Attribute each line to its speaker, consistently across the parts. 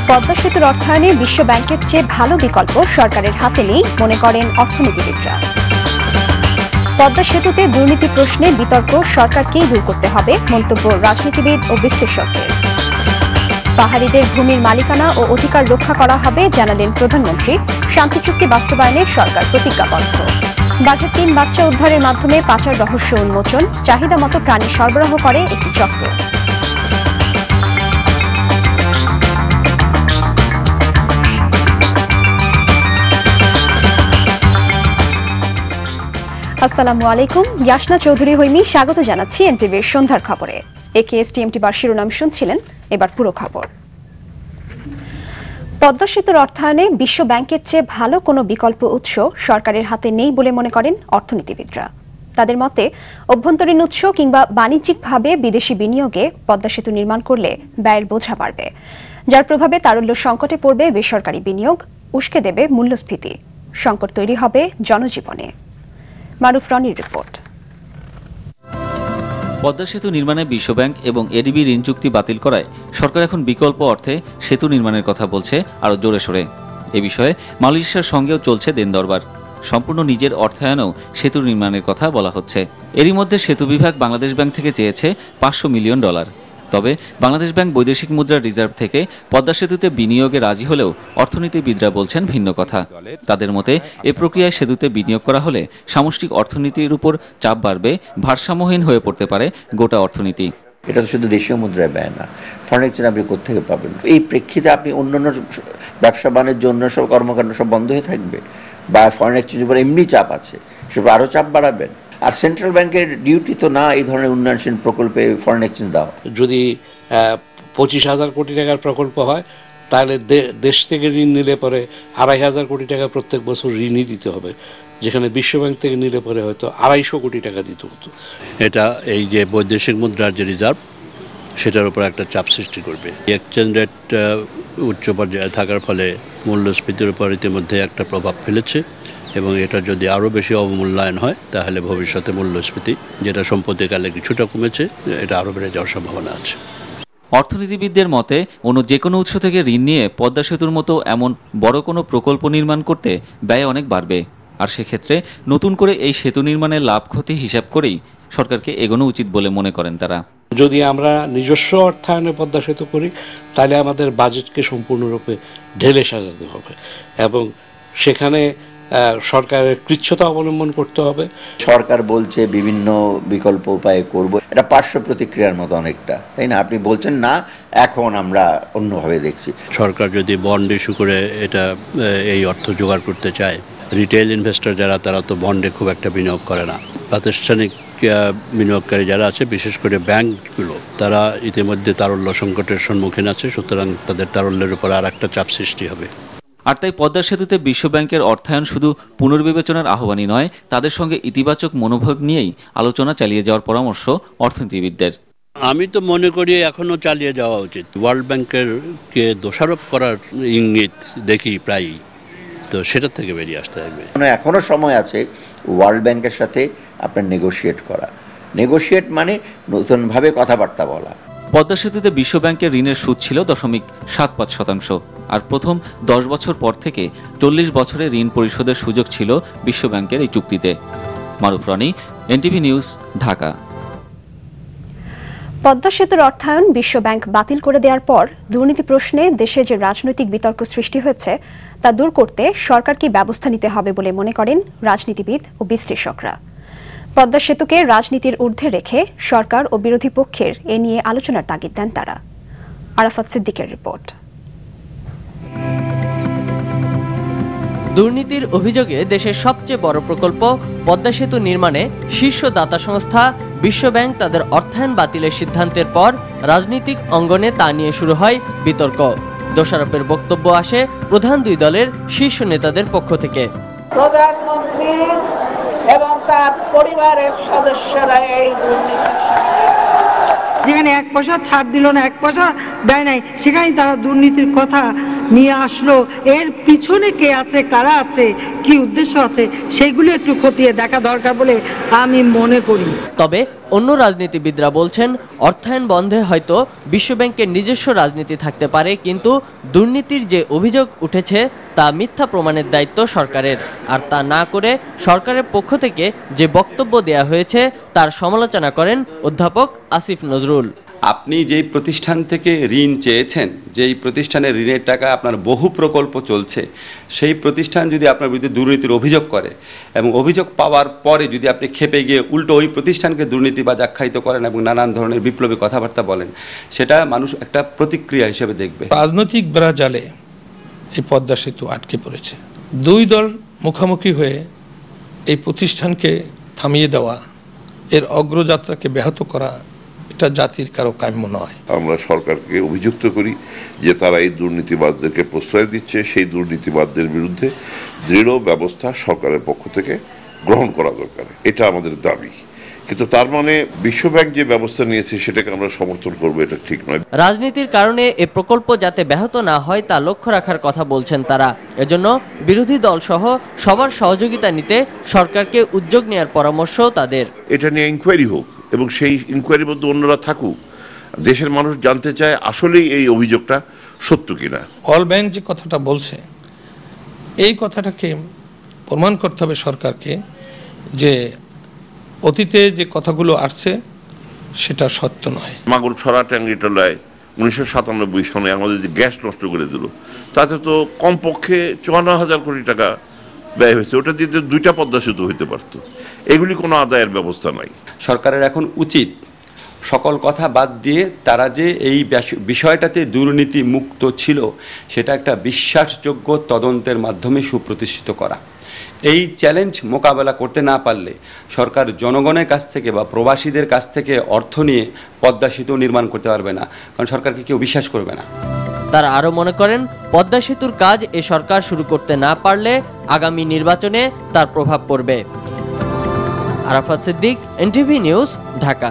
Speaker 1: পদ্মা সেতুর অর্থায়নে বিশ্ব ব্যাংকের চেয়ে ভালো বিকল্প সরকারের হাতে নেই মনে করেন অর্থনীতিবিদরা। পদ্মা সেতুতে দুর্নীতি প্রশ্নে বিতর্ক সরকারকেই দূর করতে হবে মন্তব্য রাজনীতিবিদ ও বিশ্লেষকদের। পাহাড়িদের ভূমির মালিকানা ও অধিকার রক্ষা করা হবে জানালেন প্রধানমন্ত্রী। শান্তি চুক্তি বাস্তবায়নে সরকার প্রতিজ্ঞাবদ্ধ। বাঘের 3 বাচ্চা উদ্ধারের মাধ্যমে পাচার রহস্য উন্মোচন। চাহিদা মতো প্রাণী সরবরাহ করে একটি চক্র। আসসালামু আলাইকুম, ইয়াসনা চৌধুরী হৈমি স্বাগত জানাচ্ছি এনটিভির সন্ধ্যার খবরে। একেএসটিএমটি বার শিরোনাম শুনছিলেন, এবার পুরো খবর। পদ্মা সেতুর অর্থায়নে বিশ্ব ব্যাংকের চেয়ে ভালো কোনো বিকল্প উৎস সরকারের হাতে নেই বলে মনে করেন অর্থনীতিবিদরা। তাদের মতে অভ্যন্তরীণ উৎস কিংবা বাণিজ্যিকভাবে বিদেশি বিনিয়োগে পদ্মা সেতু নির্মাণ করলে ব্যয়ের বোঝা বাড়বে, যার প্রভাবে তারল্য সংকটে পড়বে বেসরকারি বিনিয়োগ, উস্কে দেবে মূল্যস্ফীতি, সংকট তৈরি হবে জনজীবনে। মারুফ রনির রিপোর্ট।
Speaker 2: পদ্মা সেতু নির্মাণে বিশ্বব্যাংক এবং এডিবি ঋণ চুক্তি বাতিল করায় সরকার এখন বিকল্প অর্থে সেতু নির্মাণের কথা বলছে আরও জোরে সোরে। এ বিষয়ে মালয়েশিয়ার সঙ্গেও চলছে দেন দরবার। সম্পূর্ণ নিজের অর্থায়নেও সেতু নির্মাণের কথা বলা হচ্ছে। এরই মধ্যে সেতু বিভাগ বাংলাদেশ ব্যাংক থেকে চেয়েছে $500 মিলিয়ন। তবে বাংলাদেশ ব্যাংক বৈদেশিক মুদ্রার রিজার্ভ থেকে পদ্মা সেতুতে বিনিয়োগে রাজি হলেও অর্থনীতিবিদরা বলছেন ভিন্ন কথা। তাদের মতে এ প্রক্রিয়ায় সেতুতে বিনিয়োগ করা হলে সামষ্টিক অর্থনীতির উপর চাপ বাড়বে, ভারসাম্যহীন হয়ে পড়তে পারে গোটা অর্থনীতি।
Speaker 3: এটা তো শুধু দেশীয় মুদ্রায় ব্যয় না, ফরেন এক্সচেঞ্জ আপনি কোথেকে পাবেন? এই প্রেক্ষিতে আপনি অন্যান্য ব্যবসা বাণিজ্য অন্য সব কর্মকাণ্ড সব বন্ধ হয়ে থাকবে, বা ফরেন এক্সচেঞ্জের উপর এমনি চাপ আছে, সেটা আরও চাপ বাড়াবেন। আর সেন্ট্রাল ব্যাংকের ডিউটি তো না এই ধরনের উন্নয়নশীল প্রকল্পে ফরেন এক্সচেঞ্জ দেওয়া।
Speaker 4: যদি 25,000 কোটি টাকার প্রকল্প হয়, তাহলে দেশ থেকে ঋণ নিলে পরে 2,500 কোটি টাকা প্রত্যেক বছর ঋণই দিতে হবে, যেখানে বিশ্বব্যাংক থেকে নিলে পরে হয়তো 250 কোটি টাকা দিতে হতো।
Speaker 5: এটা এই যে বৈদেশিক মুদ্রার যে রিজার্ভ, সেটার উপর একটা চাপ সৃষ্টি করবে। এক্সচেঞ্জ রেট উচ্চ পর্যায়ে থাকার ফলে মূল্যস্ফীতির উপর ইতিমধ্যে একটা প্রভাব ফেলেছে, এবং এটা যদি আরও বেশি অবমূল্যায়ন হয় তাহলে ভবিষ্যতে মূল্যস্ফীতি, যেটা সম্প্রতিকালে কিছুটা কমেছে, এটা আরও বেড়ে যাওয়ার সম্ভাবনা আছে।
Speaker 2: অর্থনীতিবিদদের মতে অন্য যে কোনো উৎস থেকে ঋণ নিয়ে পদ্মা সেতুর মতো এমন বড় কোনো প্রকল্প নির্মাণ করতে ব্যয় অনেক বাড়বে। আর সেক্ষেত্রে নতুন করে এই সেতু নির্মাণের লাভ ক্ষতি হিসাব করেই সরকারকে এগোনো উচিত বলে মনে করেন তারা।
Speaker 4: যদি আমরা নিজস্ব অর্থায়নে পদ্মা সেতু করি, তাহলে আমাদের বাজেটকে সম্পূর্ণরূপে ঢেলে সাজাতে হবে, এবং সেখানে সরকারের কৃচ্ছতা অবলম্বন করতে হবে।
Speaker 3: সরকার বলছে বিভিন্ন বিকল্প উপায়ে করব, এটা পার্শ্ব প্রতিক্রিয়ার মতো অনেকটা, তাই না? আপনি বলছেন না, এখন আমরা অন্যভাবে দেখছি।
Speaker 5: সরকার যদি বন্ড ইস্যু করে এটা এই অর্থ জোগাড় করতে চায়, রিটেল ইনভেস্টর যারা, তারা তো বন্ডে খুব একটা বিনিয়োগ করে না। প্রাতিষ্ঠানিক বিনিয়োগকারী যারা আছে, বিশেষ করে ব্যাংকগুলো, তারা ইতিমধ্যে তারল্য সংকটের সম্মুখীন আছে, সুতরাং তাদের তারল্যের উপর আর একটা চাপ সৃষ্টি হবে।
Speaker 2: আর তাই পদ্মা সেতুতে বিশ্বব্যাংকের অর্থায়ন শুধু পুনর্বিবেচনার আহ্বানই নয়, তাদের সঙ্গে ইতিবাচক মনোভাব নিয়েই আলোচনা চালিয়ে যাওয়ার পরামর্শ অর্থনীতিবিদদের।
Speaker 5: আমি তো মনে করি এখনও চালিয়ে যাওয়া উচিত। ওয়ার্ল্ড ব্যাংকেরকে দোষারোপ করার ইঙ্গিত দেখি প্রায়ই, তো সেটা থেকে বেরিয়ে আসতে হবে।
Speaker 3: এখনো সময় আছে ওয়ার্ল্ড ব্যাংকের সাথে আপনার নেগোশিয়েট করা। নেগোশিয়েট মানে নতুনভাবে কথাবার্তা বলা।
Speaker 2: পদ্মা সেতুতে বিশ্বব্যাংকের ঋণের সুদ ছিল 0.75%, আর প্রথম 10 বছর পর থেকে 40 বছরে ঋণ পরিশোধের সুযোগ ছিল বিশ্বব্যাংকের এই চুক্তিতে। মারুফ রনি, এনটিভি নিউজ, ঢাকা।
Speaker 1: পদ্মা সেতুর অর্থায়ন বিশ্ব ব্যাংক বাতিল করে দেওয়ার পর দুর্নীতি প্রশ্নে দেশে যে রাজনৈতিক বিতর্ক সৃষ্টি হয়েছে তা দূর করতে সরকারকে ব্যবস্থা নিতে হবে বলে মনে করেন রাজনীতিবিদ ও বিশ্লেষকরা। পদ্মা সেতুকে রাজনীতির ঊর্ধ্বে রেখে সরকার ও বিরোধী পক্ষের এ নিয়ে আলোচনার তাগিদ দেন তারা। আরাফাত সিদ্দিকের রিপোর্ট।
Speaker 6: দুর্নীতির অভিযোগে দেশের সবচেয়ে বড় প্রকল্প পদ্মা সেতু নির্মাণে শীর্ষ দাতা সংস্থা বিশ্বব্যাংক তাদের অর্থায়ন বাতিলের সিদ্ধান্তের পর রাজনৈতিক অঙ্গনে তা নিয়ে শুরু হয় বিতর্ক। দোষারোপের বক্তব্য আসে প্রধান দুই দলের শীর্ষ নেতাদের পক্ষ থেকে।
Speaker 7: প্রধানমন্ত্রী এবং তার পরিবারের সদস্যরা এই দুর্নীতির সঙ্গে,
Speaker 8: যেখানে 1 পয়সা ছাড় দিল না, 1 পয়সা দেয় নাই, সেখানে তারা দুর্নীতির কথা নিয়ে আসলো। এর পিছনে কে আছে, কারা আছে, কি উদ্দেশ্য আছে, সেগুলো একটু খতিয়ে দেখা দরকার বলে আমি মনে করি।
Speaker 6: তবে অন্য রাজনীতিবিদরা বলছেন অর্থায়ন বন্ধে হয়তো বিশ্বব্যাংকের নিজস্ব রাজনীতি থাকতে পারে, কিন্তু দুর্নীতির যে অভিযোগ উঠেছে তা মিথ্যা প্রমাণের দায়িত্ব সরকারের। আর তা না করে সরকারের পক্ষ থেকে যে বক্তব্য দেয়া হয়েছে তার সমালোচনা করেন অধ্যাপক আসিফ নজরুল।
Speaker 9: আপনি যেই প্রতিষ্ঠান থেকে ঋণ চেয়েছেন, যেই প্রতিষ্ঠানের ঋণের টাকা আপনার বহু প্রকল্প চলছে, সেই প্রতিষ্ঠান যদি আপনার বিরুদ্ধে দুর্নীতির অভিযোগ করে এবং অভিযোগ পাওয়ার পরে যদি আপনি খেপে গিয়ে উল্টো ওই প্রতিষ্ঠানকে দুর্নীতিবাজ আখ্যায়িত করেন এবং নানান ধরনের বিপ্লবী কথাবার্তা বলেন, সেটা মানুষ একটা প্রতিক্রিয়া হিসেবে দেখবে।
Speaker 10: রাজনৈতিক বেড়াজালে এই পদ্মা সেতু আটকে পড়েছে। দুই দল মুখোমুখি হয়ে এই প্রতিষ্ঠানকে থামিয়ে দেওয়া, এর অগ্রযাত্রাকে ব্যাহত করা, এটা জাতির কারো কাম্য নয়।
Speaker 11: আমরা সরকারকে অভিযুক্ত করি যে তারা এই দুর্নীতিবাজদেরকে প্রশ্রয় দিচ্ছে। সেই দুর্নীতিবাজদের বিরুদ্ধে দৃঢ় ব্যবস্থা সরকারের পক্ষ থেকে গ্রহণ করা দরকার, এটা আমাদের দাবি। কিন্তু তার মানে বিশ্বব্যাংক যে ব্যবস্থা নিয়েছে সেটাকে আমরা সমর্থন করব, এটা ঠিক নয়।
Speaker 6: রাজনীতির কারণে এ প্রকল্প যাতে ব্যাহত না হয় তা লক্ষ্য রাখার কথা বলছেন তারা। এজন্য বিরোধী দল সহ সবার সহযোগিতা নিতে সরকারকে উদ্যোগ নেওয়ার পরামর্শ তাদের।
Speaker 11: এটা নিয়ে ইনকোয়ারি হোক এবং সেই ইনকোয়ারির মধ্যে অন্যরা থাকুক। দেশের মানুষ জানতে চায় আসলেই এই অভিযোগটা সত্য কিনা।
Speaker 10: ওয়ার্ল্ড ব্যাংক যে কথাটা বলছে, এই কথাটাকে প্রমাণ করতে হবে সরকারকে যে অতীতে যে কথাগুলো আসছে সেটা সত্য নয়।
Speaker 11: মাগুরছড়া ট্যাঙ্গিটলায় 1997 সনে আমাদের যে গ্যাস নষ্ট করে দিল, তাতে তো কমপক্ষে 54,000 কোটি টাকা ব্যয় হয়েছে। ওটা দিয়ে দুইটা পদ্মা সেতু হইতে পারত। এগুলি কোনো আদায়ের ব্যবস্থা নাই।
Speaker 9: সরকারের এখন উচিত সকল কথা বাদ দিয়ে তারা যে এই বিষয়টাতে দুর্নীতি মুক্ত ছিল সেটা একটা বিশ্বাসযোগ্য তদন্তের মাধ্যমে সুপ্রতিষ্ঠিত করা। এই চ্যালেঞ্জ মোকাবেলা করতে না পারলে সরকার জনগণের কাছ থেকে বা প্রবাসীদের কাছ থেকে অর্থ নিয়ে পদ্মা সেতু নির্মাণ করতে পারবে না, কারণ সরকারকে কেউ বিশ্বাস করবে না।
Speaker 6: তারা আরও মনে করেন পদ্মা সেতুর কাজ এ সরকার শুরু করতে না পারলে আগামী নির্বাচনে তার প্রভাব পড়বে। Arafat Siddique, NTV news, Dhaka.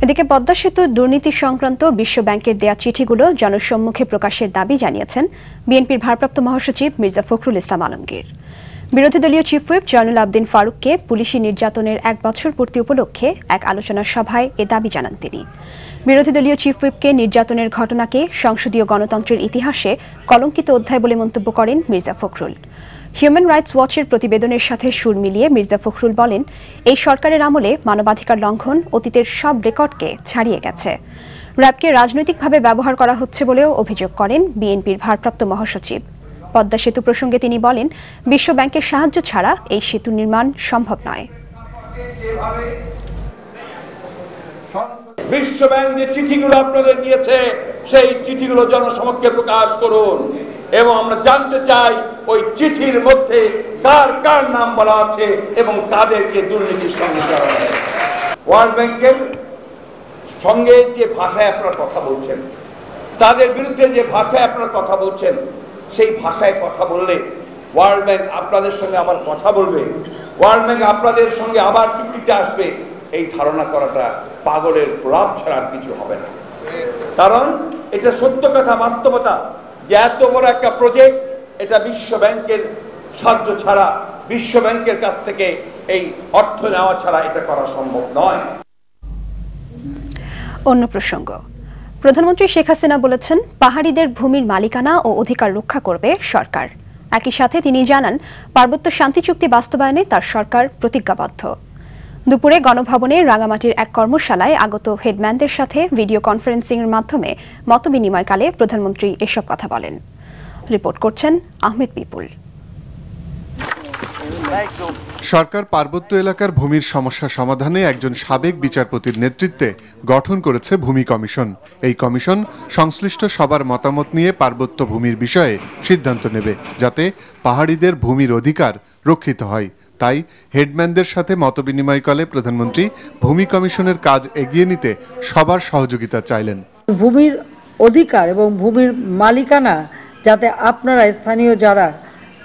Speaker 1: এদিকে পদ্মা সেতুর দুর্নীতি সংক্রান্ত বিশ্ব ব্যাংকের দেয়া চিঠিগুলো জনসম্মুখে প্রকাশের দাবি জানিয়েছেন বিএনপির ভারপ্রাপ্ত মহাসচিব মির্জা ফখরুল ইসলাম আলমগীর। বিরোধী দলীয় চিফ হুইপ জয়নুল আবদিন ফারুককে পুলিশি নির্যাতনের 1 বছর পূর্তি উপলক্ষে এক আলোচনা সভায় এ দাবি জানান তিনি। বিরোধী দলীয় চিফ হুইপকে নির্যাতনের ঘটনাকে সংসদীয় গণতন্ত্রের ইতিহাসে কলঙ্কিত অধ্যায় বলে মন্তব্য করেন মির্জা ফখরুল। হিউম্যান রাইটস ওয়াচের প্রতিবেদনের সাথে সুর মিলিয়ে মির্জা ফখরুল বলেন, এই সরকারের আমলে মানবাধিকার লঙ্ঘন অতীতের সব রেকর্ডকে ছাড়িয়ে গেছে। র্যাবকে রাজনৈতিকভাবে ব্যবহার করা হচ্ছে বলেও অভিযোগ করেন বিএনপির ভারপ্রাপ্ত মহাসচিব। পদ্মা সেতু প্রসঙ্গে তিনি বলেন, বিশ্ব ব্যাংকের সাহায্য ছাড়া এই সেতু নির্মাণ সম্ভব নয়।
Speaker 12: বিশ্ব ব্যাংক যে চিঠিগুলো আপনাদের দিয়েছে সেই চিঠিগুলো জনসমক্ষে প্রকাশ করুন এবং আমরা জানতে চাই ওই চিঠির মধ্যে কার কার নাম বলা আছে এবং কাদেরকে দুর্নীতির সঙ্গে জড়ানো হয়েছে। ওয়ার্ল্ড ব্যাংকের সঙ্গে যে ভাষায় আপনারা কথা বলছেন, তাদের বিরুদ্ধে যে ভাষায় আপনারা কথা বলছেন, সেই ভাষায় কথা বললে ওয়ার্ল্ড ব্যাংক আপনাদের সঙ্গে আবার কথা বলবে, ওয়ার্ল্ড ব্যাংক আপনাদের সঙ্গে আবার চুক্তিতে আসবে, এই ধারণা করাটা পাগলের প্রলাপ ছাড়া আর কিছু হবে না। কারণ এটা সত্য কথা, বাস্তবতা যে এত বড় একটা প্রজেক্ট, এটা বিশ্ব ব্যাংকের সাহায্য ছাড়া, বিশ্ব ব্যাংকের কাছ থেকে এই অর্থ নেওয়া ছাড়া এটা করা সম্ভব নয়।
Speaker 1: অন্য প্রসঙ্গ, প্রধানমন্ত্রী শেখ হাসিনা বলেছেন, পাহাড়িদের ভূমির মালিকানা ও অধিকার রক্ষা করবে সরকার। একই সাথে তিনি জানান, পার্বত্য শান্তি চুক্তি বাস্তবায়নে তার সরকার প্রতিজ্ঞাবদ্ধ। দুপুরে গণভবনে রাঙামাটির এক কর্মশালায় আগত হেডম্যানদের সাথে ভিডিও কনফারেন্সিংয়ের মাধ্যমে মতবিনিময়কালে প্রধানমন্ত্রী এসব কথা বলেন। রিপোর্ট করছেন আহমেদ বিপুল।
Speaker 13: সরকার পার্বত্য এলাকার ভূমির সমস্যা সমাধানে একজন সাবেক বিচারপতির নেতৃত্বে গঠন করেছে ভূমি কমিশন। এই কমিশন সংশ্লিষ্ট সবার মতামত নিয়ে পার্বত্য ভূমির বিষয়ে সিদ্ধান্ত নেবে, যাতে পাহাড়িদের ভূমির অধিকার রক্ষিত হয়। তাই হেডম্যানদের সাথে মতবিনিময়কালে প্রধানমন্ত্রী ভূমি কমিশনের কাজ এগিয়ে নিতে সবার সহযোগিতা চাইলেন।
Speaker 8: ভূমির অধিকার এবং ভূমির মালিকানা যাতে আপনারা স্থানীয় যারা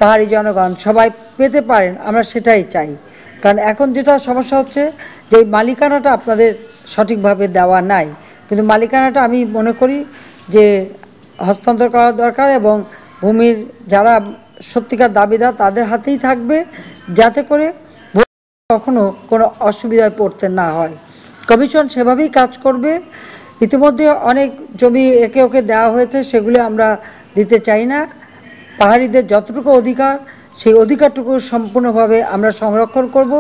Speaker 8: পাহাড়ি জনগণ সবাই পেতে পারেন, আমরা সেটাই চাই। কারণ এখন যেটা সমস্যা হচ্ছে যে মালিকানাটা আপনাদের সঠিকভাবে দেওয়া নাই, কিন্তু মালিকানাটা আমি মনে করি যে হস্তান্তর করা দরকার এবং ভূমির যারা সত্যিকার দাবিদার তাদের হাতেই থাকবে, যাতে করে কখনো কোনো অসুবিধায় পড়তে না হয়। কমিশন সেভাবেই কাজ করবে। ইতিমধ্যে অনেক জমি একে ওকে দেওয়া হয়েছে, সেগুলি আমরা দিতে চাই না। পাহাড়িদের যতটুকু অধিকার, সেই অধিকারটুকু সম্পূর্ণভাবে আমরা সংরক্ষণ করব।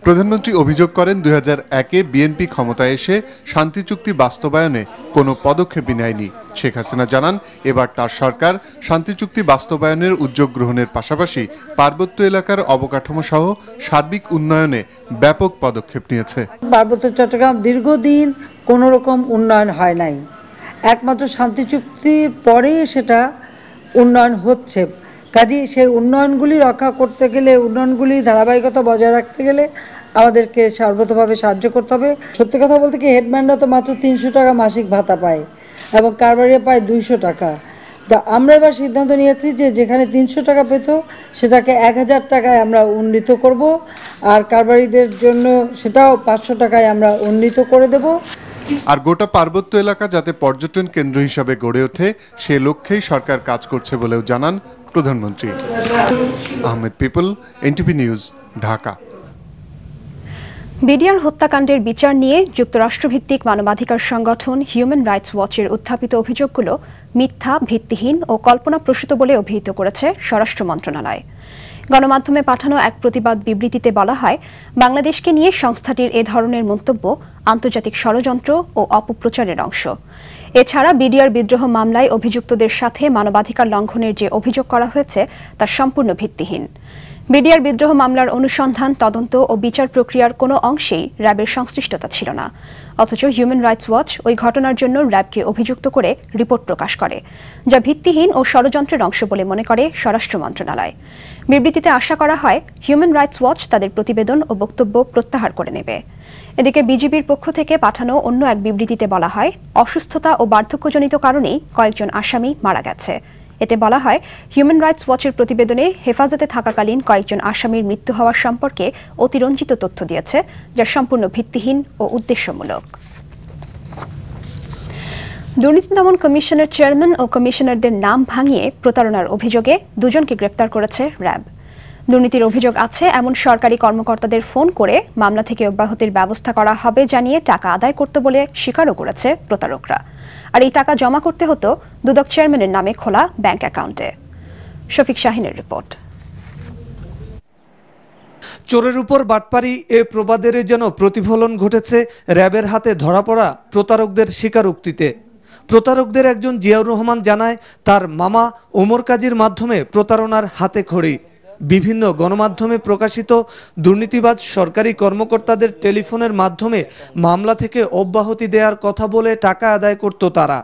Speaker 13: প্রধানমন্ত্রী অভিযোগ করেন 2001-এ বিএনপি ক্ষমতায় এসে শান্তি চুক্তি বাস্তবায়নে কোনো পদক্ষেপই নেয়নি। শেখ হাসিনা জানান, এবার তার সরকার শান্তি চুক্তি বাস্তবায়নের উদ্যোগ গ্রহণের পাশাপাশি পার্বত্য এলাকার অবকাঠামো সহ সার্বিক উন্নয়নে ব্যাপক পদক্ষেপ নিয়েছে।
Speaker 8: পার্বত্য চট্টগ্রাম দীর্ঘদিন কোনো রকম উন্নয়ন হয় নাই, একমাত্র শান্তি চুক্তির পরে সেটা উন্নয়ন হচ্ছে। কাজেই সেই উন্নয়নগুলি রক্ষা করতে গেলে, উন্নয়নগুলি ধারাবাহিকতা বজায় রাখতে গেলে আমাদেরকে সর্বতভাবে সাহায্য করতে হবে। সত্যি কথা বলতে কি, হেডম্যানরা তো মাত্র 300 টাকা মাসিক ভাতা পায় এবং কারবারিরা পায় 200 টাকা। তো আমরা এবার সিদ্ধান্ত নিয়েছি যে যেখানে 300 টাকা পেত সেটাকে 1000 টাকায় আমরা উন্নীত করব, আর কারবারিদের জন্য সেটাও 500 টাকায় আমরা উন্নীত করে দেব।
Speaker 13: আর গোটা পার্বত্য এলাকা যাতে পর্যটন কেন্দ্র হিসাবে গড়ে ওঠে, সে লক্ষ্যেই সরকার কাজ করছে বলেও জানান প্রধানমন্ত্রী। Ahmed people, NTV news, Dhaka.
Speaker 1: BDR হত্যাকাণ্ডের বিচার নিয়ে যুক্তরাষ্ট্রভিত্তিক মানবাধিকার সংগঠন হিউম্যান রাইটস ওয়াচের উত্থাপিত অভিযোগগুলো মিথ্যা, ভিত্তিহীন ও কল্পনাপ্রসূত বলে অভিহিত করেছে স্বরাষ্ট্র মন্ত্রণালয়। গণমাধ্যমে পাঠানো এক প্রতিবাদ বিবৃতিতে বলা হয়, বাংলাদেশকে নিয়ে সংস্থাটির এ ধরনের মন্তব্য আন্তর্জাতিক ষড়যন্ত্র ও অপপ্রচারের অংশ। এছাড়া বিডিআর বিদ্রোহ মামলায় অভিযুক্তদের সাথে মানবাধিকার লঙ্ঘনের যে অভিযোগ করা হয়েছে তা সম্পূর্ণ ভিত্তিহীন। বিডিআর বিদ্রোহ মামলার অনুসন্ধান, তদন্ত ও বিচার প্রক্রিয়ার কোনো অংশেই র্যাবের সংশ্লিষ্টতা ছিল না। অথচ হিউম্যান রাইটস ওয়াচ ওই ঘটনার জন্য র্যাবকে অভিযুক্ত করে রিপোর্ট প্রকাশ করে, যা ভিত্তিহীন ও ষড়যন্ত্রের অংশ বলে মনে করে স্বরাষ্ট্র মন্ত্রণালয়। বিবৃতিতে আশা করা হয়, হিউম্যান রাইটস ওয়াচ তাদের প্রতিবেদন ও বক্তব্য প্রত্যাহার করে নেবে। এদিকে বিজিবির পক্ষ থেকে পাঠানো অন্য এক বিবৃতিতে বলা হয়, অসুস্থতা ও বার্ধক্যজনিত কারণেই কয়েকজন আসামি মারা গেছে। এতে বলা হয়, হিউম্যান রাইটস ওয়াচের প্রতিবেদনে হেফাজতে থাকাকালীন কয়েকজন আসামির মৃত্যু হওয়ার সম্পর্কে অতিরঞ্জিত তথ্য দিয়েছে, যা সম্পূর্ণ ভিত্তিহীন ও উদ্দেশ্যমূলক। দুর্নীতি দমন কমিশনের চেয়ারম্যান ও কমিশনারদের নাম ভাঙিয়ে প্রতারণার অভিযোগে দুজনকে গ্রেপ্তার করেছে র্যাব। দুর্নীতির অভিযোগ আছে এমন সরকারি কর্মকর্তাদের ফোন করে মামলা থেকে অব্যাহতির ব্যবস্থা করা হবে জানিয়ে টাকা আদায় করতে বলে স্বীকারও করেছে প্রতারকরা। আর এই টাকা জমা করতে হতো দুদক চেয়ারম্যানের নামে খোলা ব্যাংক অ্যাকাউন্টে। শফিক শাহিনের রিপোর্ট।
Speaker 14: চোরের উপর বাটপারি, এ প্রবাদের যেন প্রতিফলন ঘটেছে র্যাবের হাতে ধরা পড়া প্রতারকদের স্বীকারোক্তিতে। প্রতারকদের একজন জিয়াউর রহমান জানায়, তার মামা ওমর কাজীর মাধ্যমে প্রতারণার হাতে খড়ি। বিভিন্ন গণমাধ্যমে প্রকাশিত দুর্নীতিবাজ সরকারি কর্মকর্তাদের টেলিফোনের মাধ্যমে মামলা থেকে অব্যাহতি দেওয়ার কথা বলে টাকা আদায় করত তারা।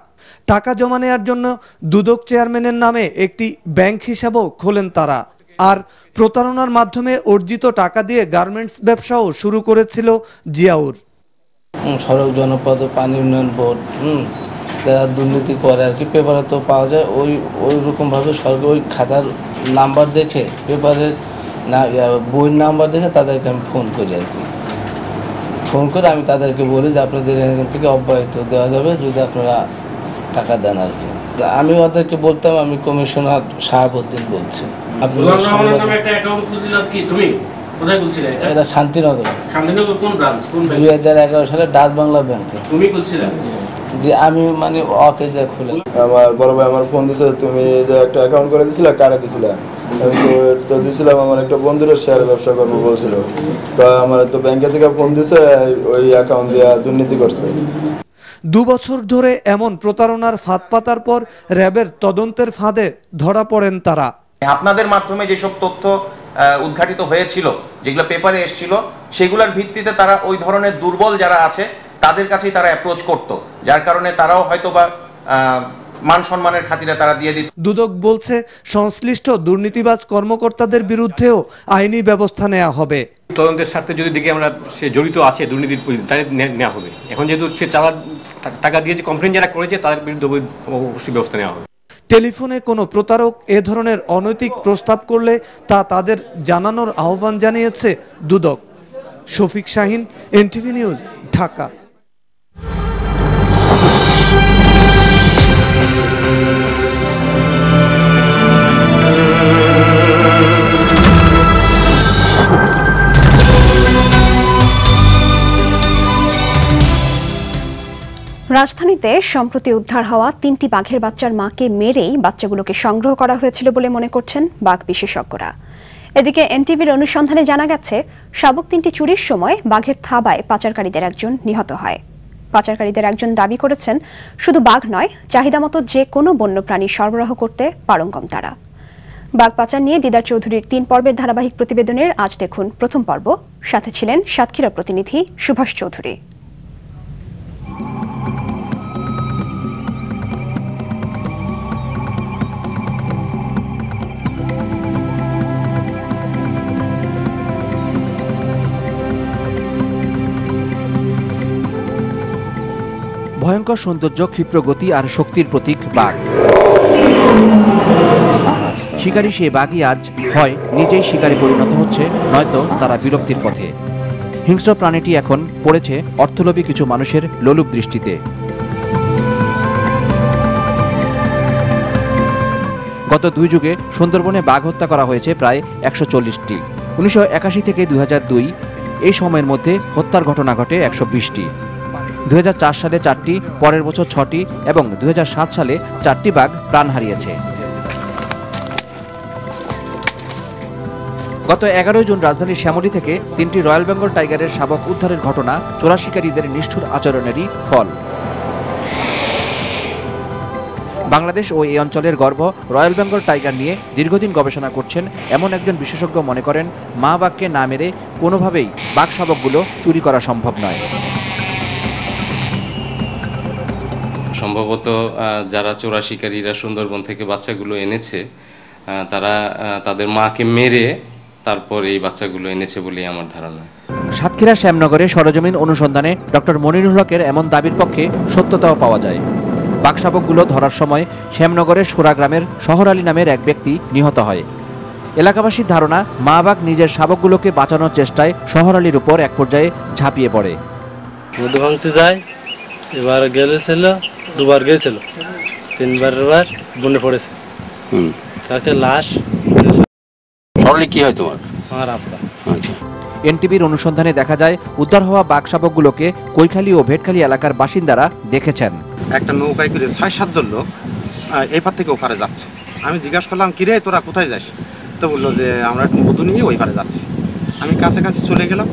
Speaker 14: টাকা জমা নেওয়ার জন্য দুদক চেয়ারম্যানের নামে একটি ব্যাংক হিসাবও খোলেন তারা। আর প্রতারণার মাধ্যমে অর্জিত টাকা দিয়ে গার্মেন্টস ব্যবসাও শুরু করেছিল জিয়াউর।
Speaker 15: সড়ক জনপদ পানি উন্নয়ন বোর্ড যারা দুর্নীতি করে আর কি, পেপারে তো পাওয়া যায়, ওই রকমভাবে সরকার ওই খাতার নাম্বার দেখে, পেপারের বইয়ের নাম্বার দেখে তাদেরকে আমি ফোন করি আর কি। ফোন করে আমি তাদেরকে বলি যে আপনাদের এখান থেকে অব্যাহতি দেওয়া যাবে যদি আপনারা টাকা দেন আর কি। আমি ওদেরকে বলতাম আমি কমিশনার শাহাবুদ্দিন বলছি। এটা শান্তিনগর 2011 সালে ডাচ বাংলা ব্যাংকে। যে আমি মানে ওকে যে খুলে
Speaker 16: আমার বড় ভাই আমার ফোন দিছে, তুমি যে একটা অ্যাকাউন্ট করে দিছিলা, কারে দিছিলা? তো দিছিলাম আমার একটা বন্ধুরা শেয়ার ব্যবসা করবো বলছিল, তো আমার তো ব্যাংকে থেকে ফোন দিছে, ওই অ্যাকাউন্ট দিয়ে দুর্নীতি করছে।
Speaker 14: 2 বছর ধরে এমন প্রতারণার ফাঁদ পাতার পর র্যাবের তদন্তের ফাঁদে ধরা পড়েন তারা।
Speaker 17: আপনাদের মাধ্যমে যেসব তথ্য উদ্ঘাটিত হয়েছিল, যেগুলো পেপারে এসেছিল, সেগুলোর ভিত্তিতে তারা ওই ধরনের দুর্বল যারা আছে তাদের কাছেই তারা অ্যাপ্রোচ করত, যার কারণে তারাও হয়তোবা মান সম্মানের খাতিরে তারা দিয়ে দিত।
Speaker 14: দুদক বলছে সংশ্লিষ্ট দুর্নীতিবাজ কর্মকর্তাদের বিরুদ্ধেও আইনি ব্যবস্থা নেওয়া হবে।
Speaker 18: তদন্তের স্বার্থে যদি দেখি আমরা সে জড়িত আছে দুর্নীতির, তাদের নেওয়া হবে। এখন যেহেতু সে টাকা দিয়ে যে কমপ্লেন যারা করেছে তাদের বিরুদ্ধে অবশ্যই ব্যবস্থা নেওয়া হবে।
Speaker 14: টেলিফোনে কোনো প্রতারক এ ধরনের অনৈতিক প্রস্তাব করলে তা তাদের জানানোর আহ্বান জানিয়েছে দুদক। Shafiq Shahin, NTV news, Dhaka.
Speaker 1: রাজধানীতে সম্প্রতি উদ্ধার হওয়া 3টি বাঘের বাচ্চার মাকে মেরেই বাচ্চাগুলোকে সংগ্রহ করা হয়েছিল বলে মনে করছেন বাঘ বিশেষজ্ঞরা। এদিকে এনটিভির অনুসন্ধানে জানা গেছে, শাবক 3টি চুরির সময় বাঘের থাবায় পাচারকারীদের একজন নিহত হয়। পাচারকারীদের একজন দাবি করেছেন, শুধু বাঘ নয়, চাহিদামতো যে কোনো বন্যপ্রাণী সরবরাহ করতে পারঙ্গম তারা। বাঘ পাচার নিয়ে দিদার চৌধুরীর 3 পর্বের ধারাবাহিক প্রতিবেদনের আজ দেখুন প্রথম পর্ব। সাথে ছিলেন সাতক্ষীরা প্রতিনিধি সুভাষ চৌধুরী।
Speaker 19: ভয়ঙ্কর সৌন্দর্য, ক্ষিপ্র গতি আর শক্তির প্রতীক বাঘ। শিকারী সেই বাঘই আজ হয় নিজেই শিকারে পরিণত হচ্ছে, নয়তো তারা বিলুপ্তির পথে। হিংস্র প্রাণীটি এখন পড়েছে অর্থলোভী কিছু মানুষের লোলুপ দৃষ্টিতে। গত 2 যুগে সুন্দরবনে বাঘ হত্যা করা হয়েছে প্রায় 140টি। 1981 থেকে 2002 এই সময়ের মধ্যে হত্যার ঘটনা ঘটে 120টি। 2004 সালে 4টি, পরের বছর 6টি এবং 2007 সালে 4টি বাঘ প্রাণ হারিয়েছে। গত 11 জুন রাজধানীর শ্যামলী থেকে 3টি রয়্যাল বেঙ্গল টাইগারের শাবক উদ্ধারের ঘটনা চোরা শিকারীদের নিষ্ঠুর আচরণেরই ফল। বাংলাদেশ ও এই অঞ্চলের গর্ব রয়্যাল বেঙ্গল টাইগার নিয়ে দীর্ঘদিন গবেষণা করছেন এমন একজন বিশেষজ্ঞ মনে করেন, মা বাঘকে না মেরে কোনোভাবেই বাঘ শাবকগুলো চুরি করা সম্ভব নয়।
Speaker 20: সম্ভবত যারা চোরা শিকারীরা সুন্দরবন থেকে বাচ্চাগুলো এনেছে, তারা তাদের মাকে মেরে তারপর এই বাচ্চাগুলো এনেছে বলেই আমার ধারণা।
Speaker 19: সাতক্ষীরা শ্যামনগরে সরজমিন অনুসন্ধানে ডক্টর মনিরুল হকের এমন দাবির পক্ষে সত্যতাও পাওয়া যায়। বাঘ শাবকগুলো ধরার সময় শ্যামনগরের সোরা গ্রামের শহর আলী নামের এক ব্যক্তি নিহত হয়। এলাকাবাসীর ধারণা, মা বাঘ নিজের শাবকগুলোকে বাঁচানোর চেষ্টায় শহর আলীর উপর এক পর্যায়ে ঝাঁপিয়ে পড়ে।
Speaker 21: মধু ভাঙতে যায়, এবার গেছিল, 2বার গেছিল, 3বার বনে পড়েছে। তাকে লাশ
Speaker 5: কি হয় তোমার?
Speaker 21: আমার আব্বা।
Speaker 19: এনটিভির অনুসন্ধানে দেখা যায়, উদ্ধার হওয়া বাঘ শাবকগুলোকে কৈখালী ও ভেটখালী এলাকার বাসিন্দারা দেখেছেন।
Speaker 22: একটা নৌকায় করে 6-7 জন লোক এপার থেকে ওপারে যাচ্ছে। আমি জিজ্ঞাসা করলাম, কিরে তোরা কোথায় যাস? তো বললো যে আমরা একটু মধু নিয়ে ওই পারে যাচ্ছি। আমি কাছাকাছি চলে গেলাম।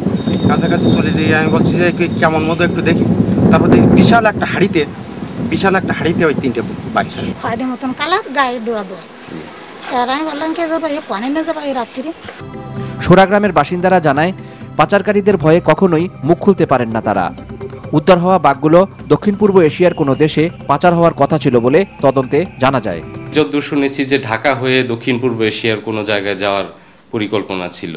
Speaker 22: কাছাকাছি চলে যেয়ে আমি বলছি যে কেমন মধু একটু দেখি। তারপর দেখি বিশাল একটা হাঁড়িতে ওই 3টে বাচ্চা,
Speaker 23: খয়ের মতন কালার, গায়ে ডোরা দোয়া। আর আমি বললাম, কে যাবো পানি নিয়ে যাবো এই রাত্রি।
Speaker 19: সোরা গ্রামের বাসিন্দারা জানায়, পাচারকারীদের ভয়ে কখনোই মুখ খুলতে পারেন না তারা। উদ্ধার হওয়া বাঘগুলো দক্ষিণ পূর্ব এশিয়ার কোনো দেশে পাচার হওয়ার কথা ছিল বলে তদন্তে জানা যায়।
Speaker 20: যতদূর শুনেছি যে ঢাকা হয়ে দক্ষিণ পূর্ব এশিয়ার কোনো জায়গায় যাওয়ার পরিকল্পনা ছিল।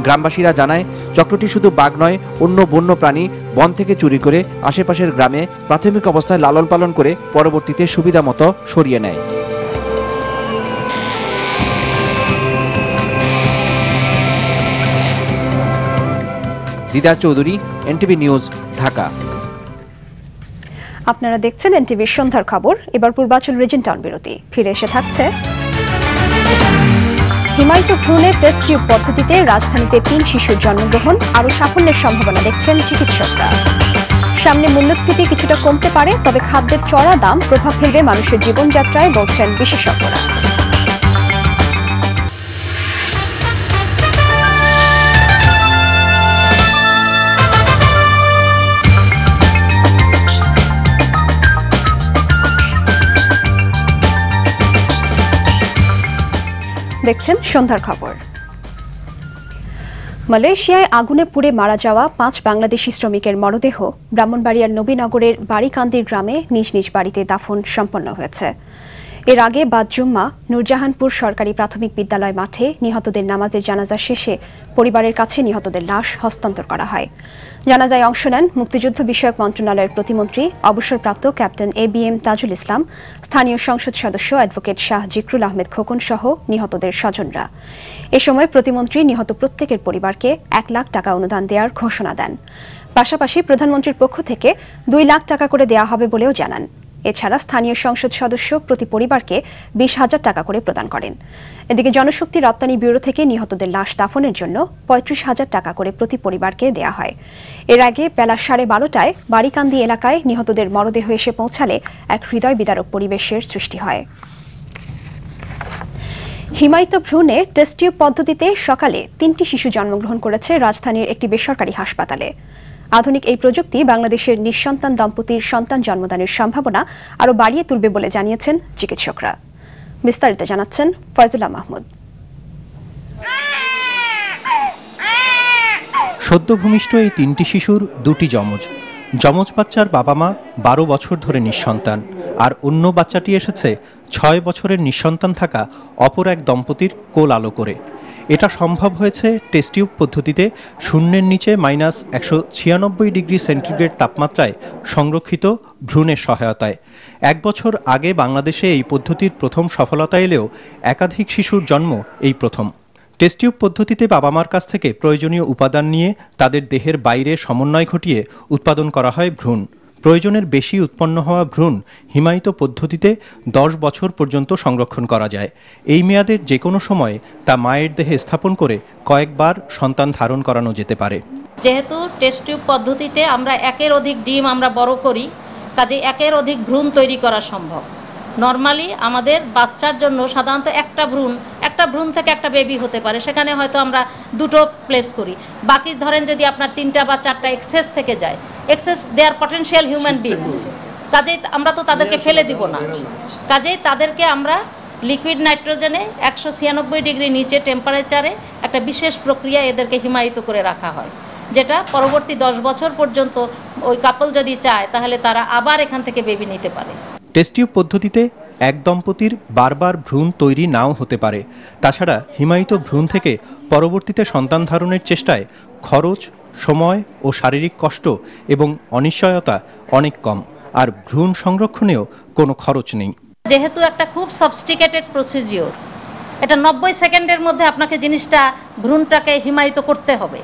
Speaker 19: গ্রামবাসীরা জানায়, চক্রটি শুধু বাঘ নয়, অন্য বন্য প্রাণী বন থেকে চুরি করে আশেপাশের গ্রামে প্রাথমিক অবস্থায় লালন পালন করে পরবর্তীতে সুবিধা মতো সরিয়ে নেয়। দিদার চৌধুরী, এনটিভি নিউজ, ঢাকা।
Speaker 1: আপনারা দেখছেন এনটিভির সন্ধ্যার খবর। এবার পূর্বাচল রিজন টাউন বিরতি, ফিরে এসে থাকছে হিমায়িত ভ্রূণের টেস্ট টিউব পদ্ধতিতে রাজধানীতে 3 শিশুর জন্মগ্রহণ, আরও সাফল্যের সম্ভাবনা দেখছেন চিকিৎসকরা। সামনে মূল্যস্ফীতি কিছুটা কমতে পারে, তবে খাদ্যের চড়া দাম প্রভাব ফেলবে মানুষের জীবনযাত্রায়, বলছেন বিশেষজ্ঞরা। দেখছেন সন্ধ্যার খবর। মালয়েশিয়ায় আগুনে পুড়ে মারা যাওয়া 5 বাংলাদেশি শ্রমিকের মরদেহ ব্রাহ্মণবাড়িয়ার নবীনগরের বাড়িকান্দির গ্রামে নিজ নিজ বাড়িতে দাফন সম্পন্ন হয়েছে। এর আগে বাদ জুম্মা নূরজাহানপুর সরকারি প্রাথমিক বিদ্যালয় মাঠে নিহতদের নামাজের জানাজা শেষে পরিবারের কাছে নিহতদের লাশ হস্তান্তর করা হয়। জানাজায় অংশ নেন মুক্তিযুদ্ধ বিষয়ক মন্ত্রণালয়ের প্রতিমন্ত্রী অবসরপ্রাপ্ত ক্যাপ্টেন ABM তাজুল ইসলাম, স্থানীয় সংসদ সদস্য অ্যাডভোকেট শাহ জিকরুল আহমেদ খোকন সহ নিহতদের স্বজনরা। এ সময় প্রতিমন্ত্রী নিহত প্রত্যেকের পরিবারকে 1 লাখ টাকা অনুদান দেওয়ার ঘোষণা দেন। পাশাপাশি প্রধানমন্ত্রীর পক্ষ থেকে 2 লাখ টাকা করে দেওয়া হবে বলেও জানান। এছাড়া স্থানীয় সংসদ সদস্য প্রতি পরিবারকে 20,000 টাকা করে প্রদান করেন। এদিকে জনশক্তি রপ্তানি ব্যুরো থেকে নিহতদের লাশ দাফনের জন্য 35,000 টাকা করে প্রতি পরিবারকে দেয়া হয়। এর আগে বেলা 12:30টায় বাড়িকান্দি এলাকায় নিহতদের মরদেহ এসে পৌঁছালে এক হৃদয় বিদারক পরিবেশের সৃষ্টি হয়। হিমায়িত ভ্রূণে টেস্ট টিউব পদ্ধতিতে সকালে 3টি শিশু জন্মগ্রহণ করেছে রাজধানীর একটি বেসরকারি হাসপাতালে। আধুনিক এই প্রযুক্তি বাংলাদেশের নিঃসন্তান দম্পতির সন্তান জন্মদানের সম্ভাবনা আরও বাড়িয়ে তুলবে বলে জানিয়েছেন চিকিৎসকরা। বিস্তারিত জানাচ্ছেন ফয়জুল্লাহ মাহমুদ।
Speaker 2: সদ্যভূমিষ্ঠ এই 3টি শিশুর 2টি যমজ বাচ্চার বাবা মা 12 বছর ধরে নিঃসন্তান, আর অন্য বাচ্চাটি এসেছে 6 বছরের নিঃসন্তান থাকা অপর এক দম্পতির কোল আলো করে। এটা সম্ভব হয়েছে টেস্ট টিউব পদ্ধতিতে শূন্যের নিচে -196 ডিগ্রি সেন্টিগ্রেড তাপমাত্রায় সংরক্ষিত ভ্রূণের সহায়তায়। 1 বছর আগে বাংলাদেশে এই পদ্ধতির প্রথম সফলতা এলেও একাধিক শিশুর জন্ম এই প্রথম। টেস্ট টিউব পদ্ধতিতে বাবা মার কাছ থেকে প্রয়োজনীয় উপাদান নিয়ে তাদের দেহের বাইরে সমন্বয় ঘটিয়ে উৎপাদন করা হয় ভ্রূণ। প্রয়োজনের বেশি উৎপন্ন হওয়া ভ্রূণ হিমায়িত পদ্ধতিতে 10 বছর পর্যন্ত সংরক্ষণ করা যায়। এই মেয়াদের যে কোনো সময়ে তা মায়ের দেহে স্থাপন করে কয়েকবার সন্তান ধারণ করানো যেতে পারে।
Speaker 3: যেহেতু টেস্ট টিউব পদ্ধতিতে আমরা একের অধিক ডিম আমরা বড় করি, কাজে একের অধিক ভ্রূণ তৈরি করা সম্ভব। নর্মালি আমাদের বাচ্চার জন্য সাধারণত একটা ভ্রূণ থেকে একটা বেবি হতে পারে, সেখানে হয়তো আমরা 2টো প্লেস করি। বাকি ধরেন যদি আপনার 3টা বা 4টা এক্সেস থেকে যায়, দে আর পটেনশিয়াল হিউম্যান বিংস, কাজেই আমরা তো তাদেরকে ফেলে দিব না। কাজেই তাদেরকে আমরা লিকুইড নাইট্রোজেনে 196 ডিগ্রি নিচে টেম্পারেচারে একটা বিশেষ প্রক্রিয়া এদেরকে হিমায়িত করে রাখা হয়, যেটা পরবর্তী 10 বছর পর্যন্ত ওই কাপল যদি চায় তাহলে তারা আবার এখান থেকে বেবি নিতে পারে।
Speaker 2: টেস্ট টিউব পদ্ধতিতে এক দম্পতির বারবার ভ্রূণ তৈরি নাও হতে পারে। তাছাড়া হিমায়িত ভ্রূণ থেকে পরবর্তীতে সন্তান ধারণের চেষ্টায় খরচ, সময় ও শারীরিক কষ্ট এবং অনিশ্চয়তা অনেক কম, আর ভ্রূণ সংরক্ষণেও কোনো খরচ নেই।
Speaker 3: যেহেতু একটা খুব সফিস্টিকেটেড প্রসিজিওর, এটা 90 সেকেন্ডের মধ্যে আপনাকে জিনিসটা ভ্রূণটাকে হিমায়িত করতে হবে।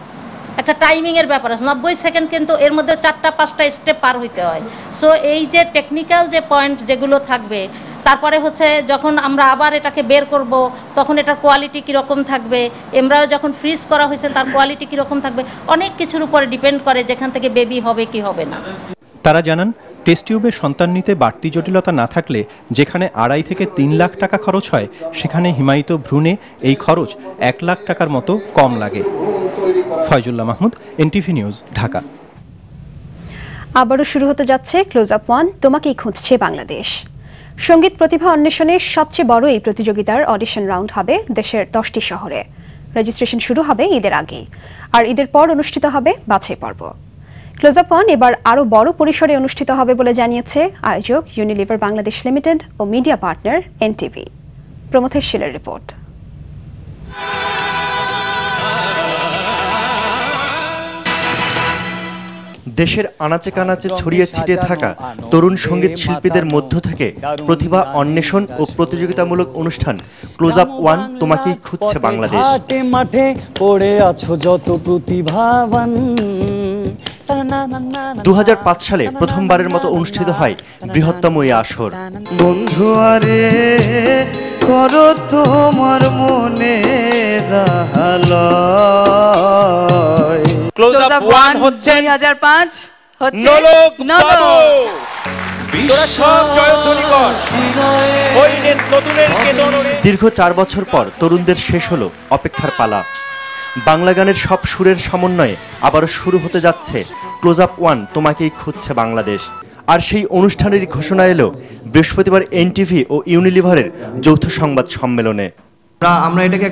Speaker 3: একটা টাইমিংয়ের ব্যাপার আছে, 90 সেকেন্ড, কিন্তু এর মধ্যে 4টা-5টা স্টেপ পার হইতে হয়। সো এই যে টেকনিক্যাল যে পয়েন্ট যেগুলো থাকবে, তারপরে হচ্ছে যখন আমরা আবার এটাকে বের করব তখন এটার কোয়ালিটি কীরকম থাকবে, এমব্রায়ো যখন ফ্রিজ করা হয়েছে তার কোয়ালিটি কীরকম থাকবে, অনেক কিছুর উপরে ডিপেন্ড করে যেখান থেকে বেবি হবে কি হবে না।
Speaker 2: তারা জানান, টেস্ট টিউবে সন্তান নিতে বাড়তি জটিলতা না থাকলে যেখানে 2.5 থেকে 3 লাখ টাকা খরচ হয়, সেখানে হিমায়িত ভ্রূণে এই খরচ 1 লাখ টাকার মতো কম লাগে। Faizullah Mahmud, NTV news, Dhaka.
Speaker 1: আবারও শুরু হতে যাচ্ছে ক্লোজ আপ 1 তোমাকেই খুঁজছে বাংলাদেশ। সঙ্গীত প্রতিভা অন্বেষণের সবচেয়ে বড় এই প্রতিযোগিতার অডিশন রাউন্ড হবে দেশের 10টি শহরে। রেজিস্ট্রেশন শুরু হবে ঈদের আগেই, আর ঈদের পর অনুষ্ঠিত হবে বাছাই পর্ব। ক্লোজ আপ 1 এবার আরও বড় পরিসরে অনুষ্ঠিত হবে বলে জানিয়েছে আয়োজক ইউনিলিভার বাংলাদেশ লিমিটেড ও মিডিয়া পার্টনার এনটিভি। প্রমথেশ শীলের রিপোর্ট।
Speaker 4: দেশের আনাচে কানাচে ছড়িয়ে ছিটিয়ে থাকা তরুণ সঙ্গীত শিল্পীদের মধ্য থেকে প্রতিভা অন্বেষণ ও প্রতিযোগিতামূলক অনুষ্ঠান ক্লোজ আপ 1 তোমাকেই খুঁজছে বাংলাদেশ।
Speaker 24: মাঠে পড়ে আছো যত প্রতিভাবান।
Speaker 4: 2005 সালে প্রথমবারের মতো অনুষ্ঠিত হয় বৃহত্তম এই আসর।
Speaker 24: বন্ধু আরে করো তোমার মনে জাহালয়।
Speaker 25: ক্লোজ আপ 1 হচ্ছে
Speaker 26: 2005 হচ্ছে
Speaker 4: দীর্ঘ 4 বছর পর তরুণদের শেষ হলো অপেক্ষার পালা। বাংলা গানের সব সুরের সমন্বয়ে আবারও শুরু হতে যাচ্ছে ক্লোজ আপ 1 তোমাকেই খুঁজছে বাংলাদেশ। আর সেই অনুষ্ঠানেরই ঘোষণা এলো বৃহস্পতিবার এনটিভি ও ইউনিলিভারের যৌথ সংবাদ সম্মেলনে।
Speaker 27: আমরা এটাকে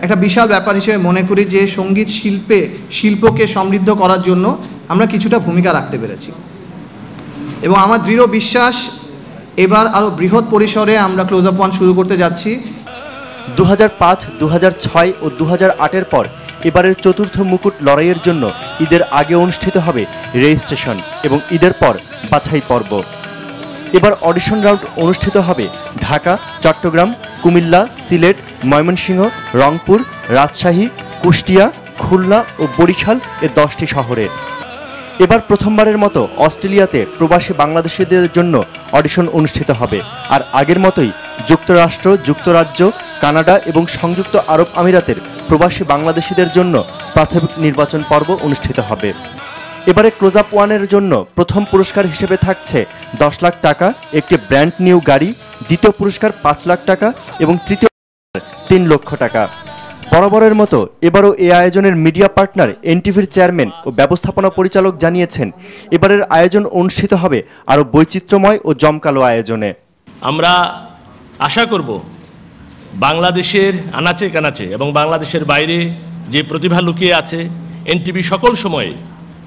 Speaker 27: একটা বিশাল ব্যাপার হিসেবে মনে করি যে সঙ্গীত শিল্পকে সমৃদ্ধ করার জন্য আমরা কিছুটা ভূমিকা রাখতে পেরেছি, এবং আমার দৃঢ় বিশ্বাস এবার আরও বৃহৎ পরিসরে আমরা ক্লোজ আপ 1 শুরু করতে যাচ্ছি।
Speaker 4: 2005, 2006 ও 2008-এর পর এবারের চতুর্থ মুকুট লড়াইয়ের জন্য ঈদের আগে অনুষ্ঠিত হবে রেজিস্ট্রেশন এবং ঈদের পর বাছাই পর্ব। এবার অডিশন রাউন্ড অনুষ্ঠিত হবে ঢাকা, চট্টগ্রাম, কুমিল্লা, সিলেট, ময়মনসিংহ, রংপুর, রাজশাহী, কুষ্টিয়া, খুলনা ও বরিশাল এ 10টি শহরে। এবার প্রথমবারের মতো অস্ট্রেলিয়াতে প্রবাসী বাংলাদেশিদের জন্য অডিশন অনুষ্ঠিত হবে। আর আগের মতোই যুক্তরাষ্ট্র, যুক্তরাজ্য, কানাডা এবং সংযুক্ত আরব আমিরাতের প্রবাসী বাংলাদেশিদের জন্য প্রাথমিক নির্বাচন পর্ব অনুষ্ঠিত হবে। এবারে ক্লোজ আপ ওয়ানের জন্য প্রথম পুরস্কার হিসেবে থাকছে 10 লাখ টাকা, একটি ব্র্যান্ড নিউ গাড়ি, দ্বিতীয় পুরস্কার 5 লাখ টাকা এবং তৃতীয় 3 লক্ষ টাকা। বরাবরের মতো এবারও এই আয়োজনের মিডিয়া পার্টনার এনটিভির চেয়ারম্যান ও ব্যবস্থাপনা পরিচালক জানিয়েছেন, এবারের আয়োজন অনুষ্ঠিত হবে আরও বৈচিত্র্যময় ও জমকালো আয়োজনে।
Speaker 6: আমরা আশা করব বাংলাদেশের আনাচে কানাচে এবং বাংলাদেশের বাইরে যে প্রতিভা লুকিয়ে আছে, এনটিভি সকল সময়ে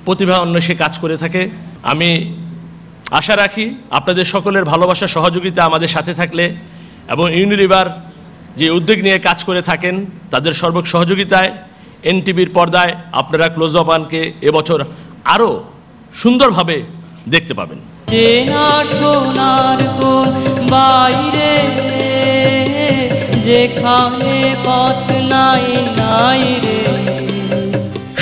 Speaker 6: প্রতিভা অন্বেষে কাজ করে থাকে। আমি আশা রাখি আপনাদের সকলের ভালোবাসা সহযোগিতা আমাদের সাথে থাকলে এবং ইউনিলিভার যে উদ্যোগ নিয়ে কাজ করে থাকেন তাদের সর্বক সহযোগিতায় এনটিভির পর্দায় আপনারা ক্লোজ আপ ওয়ানকে এবছর আরও সুন্দরভাবে দেখতে পাবেন।
Speaker 24: চেনা সোনার কোন বাইরে যেখানে পথ নাই নাই রে।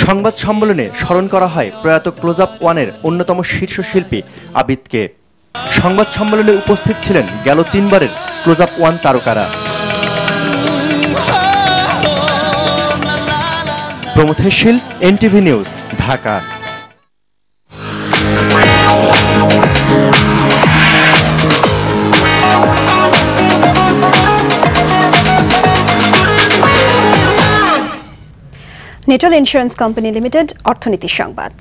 Speaker 4: সংবাদ সম্মেলনে স্মরণ করা হয় প্রয়াত ক্লোজ আপ ওয়ানের অন্যতম শীর্ষ শিল্পী আবিদকে। সংবাদ সম্মেলনে উপস্থিত ছিলেন গেল 3 বারের ক্লোজ আপ ওয়ান তারকারা। Pramathesh Shil, NTV news, Dhaka.
Speaker 1: Nitol insurance company limited অর্থনীতির সংবাদ।